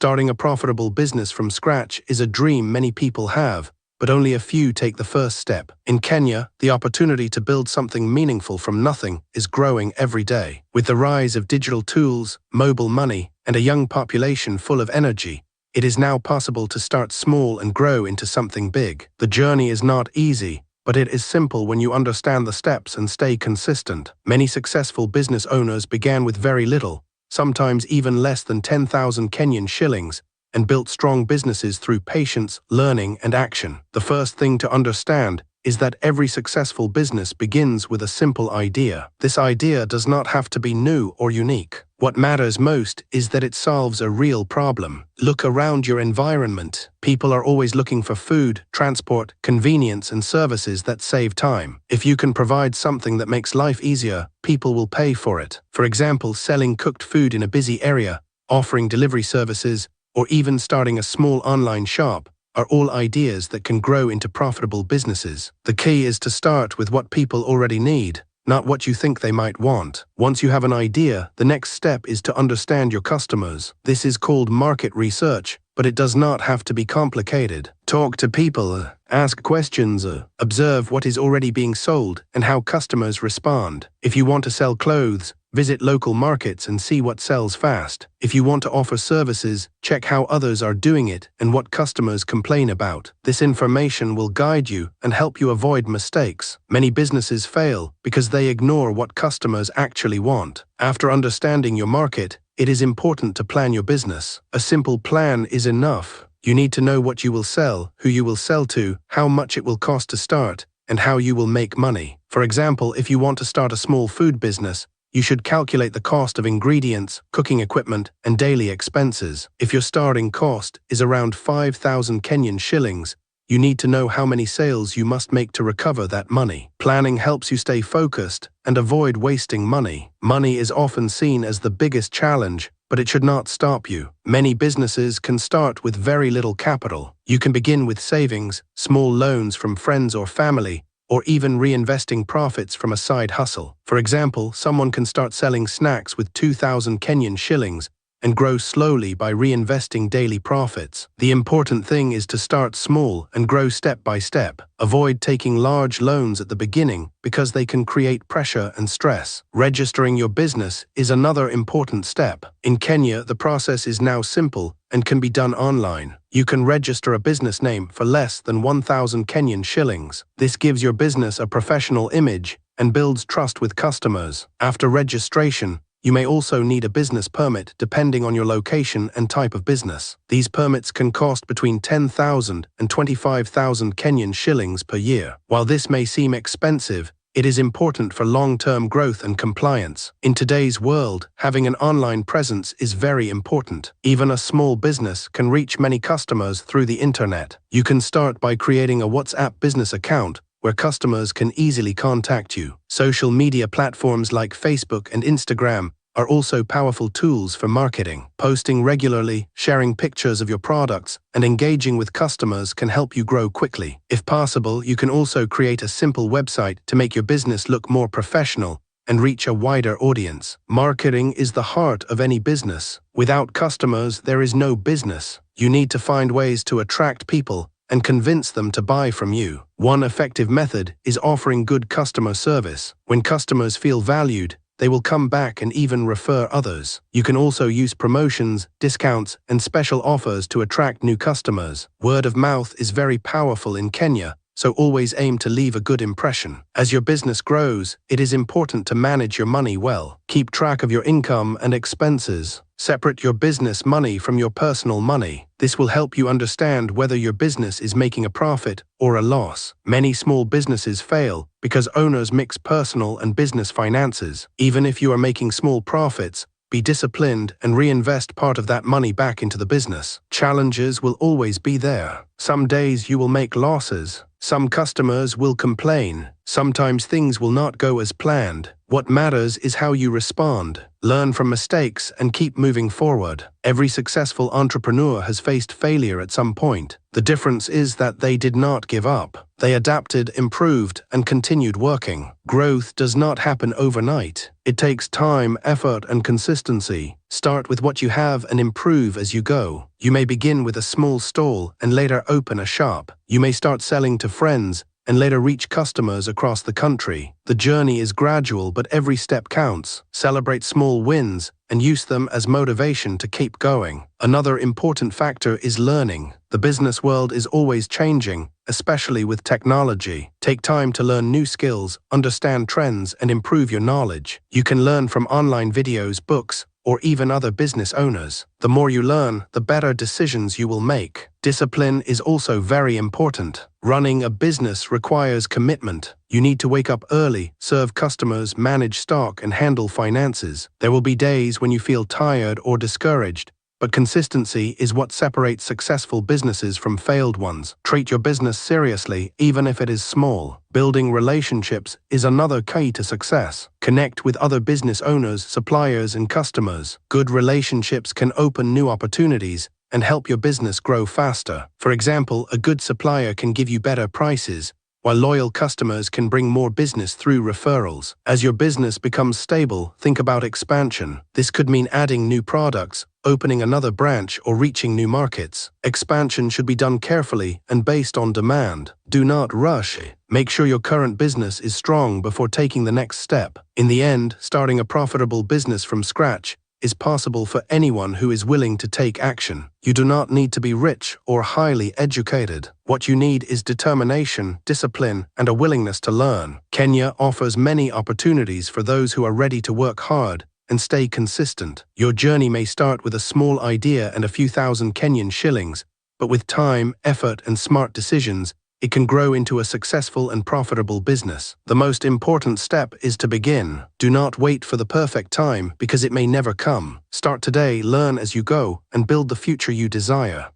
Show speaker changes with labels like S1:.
S1: Starting a profitable business from scratch is a dream many people have, but only a few take the first step. In Kenya, the opportunity to build something meaningful from nothing is growing every day. With the rise of digital tools, mobile money, and a young population full of energy, it is now possible to start small and grow into something big. The journey is not easy, but it is simple when you understand the steps and stay consistent. Many successful business owners began with very little, sometimes even less than 10,000 Kenyan shillings, and built strong businesses through patience, learning, and action. The first thing to understand is that every successful business begins with a simple idea. This idea does not have to be new or unique. What matters most is that it solves a real problem. Look around your environment. People are always looking for food, transport, convenience, and services that save time. If you can provide something that makes life easier, people will pay for it. For example, selling cooked food in a busy area, offering delivery services, or even starting a small online shop are all ideas that can grow into profitable businesses. The key is to start with what people already need, not what you think they might want. Once you have an idea, the next step is to understand your customers. This is called market research, but it does not have to be complicated. Talk to people, ask questions, observe what is already being sold and how customers respond. If you want to sell clothes, visit local markets and see what sells fast. If you want to offer services, check how others are doing it and what customers complain about. This information will guide you and help you avoid mistakes. Many businesses fail because they ignore what customers actually want. After understanding your market, it is important to plan your business. A simple plan is enough. You need to know what you will sell, who you will sell to, how much it will cost to start, and how you will make money. For example, if you want to start a small food business, you should calculate the cost of ingredients, cooking equipment, and daily expenses. If your starting cost is around 5,000 Kenyan shillings, you need to know how many sales you must make to recover that money. Planning helps you stay focused and avoid wasting money. Money is often seen as the biggest challenge, but it should not stop you. Many businesses can start with very little capital. You can begin with savings, small loans from friends or family, or even reinvesting profits from a side hustle. For example, someone can start selling snacks with 2,000 Kenyan shillings and grow slowly by reinvesting daily profits. The important thing is to start small and grow step by step. Avoid taking large loans at the beginning because they can create pressure and stress. Registering your business is another important step. In Kenya, the process is now simple and can be done online. You can register a business name for less than 1,000 Kenyan shillings. This gives your business a professional image and builds trust with customers. After registration, you may also need a business permit depending on your location and type of business. These permits can cost between 10,000 and 25,000 Kenyan shillings per year. While this may seem expensive, it is important for long-term growth and compliance. In today's world, having an online presence is very important. Even a small business can reach many customers through the internet. You can start by creating a WhatsApp business account where customers can easily contact you. Social media platforms like Facebook and Instagram are also powerful tools for marketing. Posting regularly, sharing pictures of your products, and engaging with customers can help you grow quickly. If possible, you can also create a simple website to make your business look more professional and reach a wider audience. Marketing is the heart of any business. Without customers, there is no business. You need to find ways to attract people and convince them to buy from you. One effective method is offering good customer service. When customers feel valued, they will come back and even refer others. You can also use promotions, discounts, and special offers to attract new customers. Word of mouth is very powerful in Kenya, so always aim to leave a good impression. As your business grows, it is important to manage your money well. Keep track of your income and expenses. Separate your business money from your personal money. This will help you understand whether your business is making a profit or a loss. Many small businesses fail because owners mix personal and business finances. Even if you are making small profits, be disciplined and reinvest part of that money back into the business. Challenges will always be there. Some days you will make losses. Some customers will complain. Sometimes things will not go as planned. What matters is how you respond. Learn from mistakes and keep moving forward. Every successful entrepreneur has faced failure at some point. The difference is that they did not give up. They adapted, improved, and continued working. Growth does not happen overnight. It takes time, effort, and consistency. Start with what you have and improve as you go. You may begin with a small stall and later open a shop. You may start selling to friends and later reach customers across the country. The journey is gradual, but every step counts. Celebrate small wins and use them as motivation to keep going. Another important factor is learning. The business world is always changing, especially with technology. Take time to learn new skills, understand trends, and improve your knowledge. You can learn from online videos, books, or even other business owners. The more you learn, the better decisions you will make. Discipline is also very important. Running a business requires commitment. You need to wake up early, serve customers, manage stock, and handle finances. There will be days when you feel tired or discouraged, but consistency is what separates successful businesses from failed ones. Treat your business seriously, even if it is small. Building relationships is another key to success. Connect with other business owners, suppliers, and customers. Good relationships can open new opportunities and help your business grow faster. For example, a good supplier can give you better prices, while loyal customers can bring more business through referrals. As your business becomes stable, think about expansion. This could mean adding new products, opening another branch, or reaching new markets. Expansion should be done carefully and based on demand. Do not rush. Make sure your current business is strong before taking the next step. In the end, starting a profitable business from scratch is possible for anyone who is willing to take action. You do not need to be rich or highly educated. What you need is determination, discipline, and a willingness to learn. Kenya offers many opportunities for those who are ready to work hard and stay consistent. Your journey may start with a small idea and a few thousand Kenyan shillings, but with time, effort, and smart decisions, it can grow into a successful and profitable business. The most important step is to begin. Do not wait for the perfect time because it may never come. Start today, learn as you go, and build the future you desire.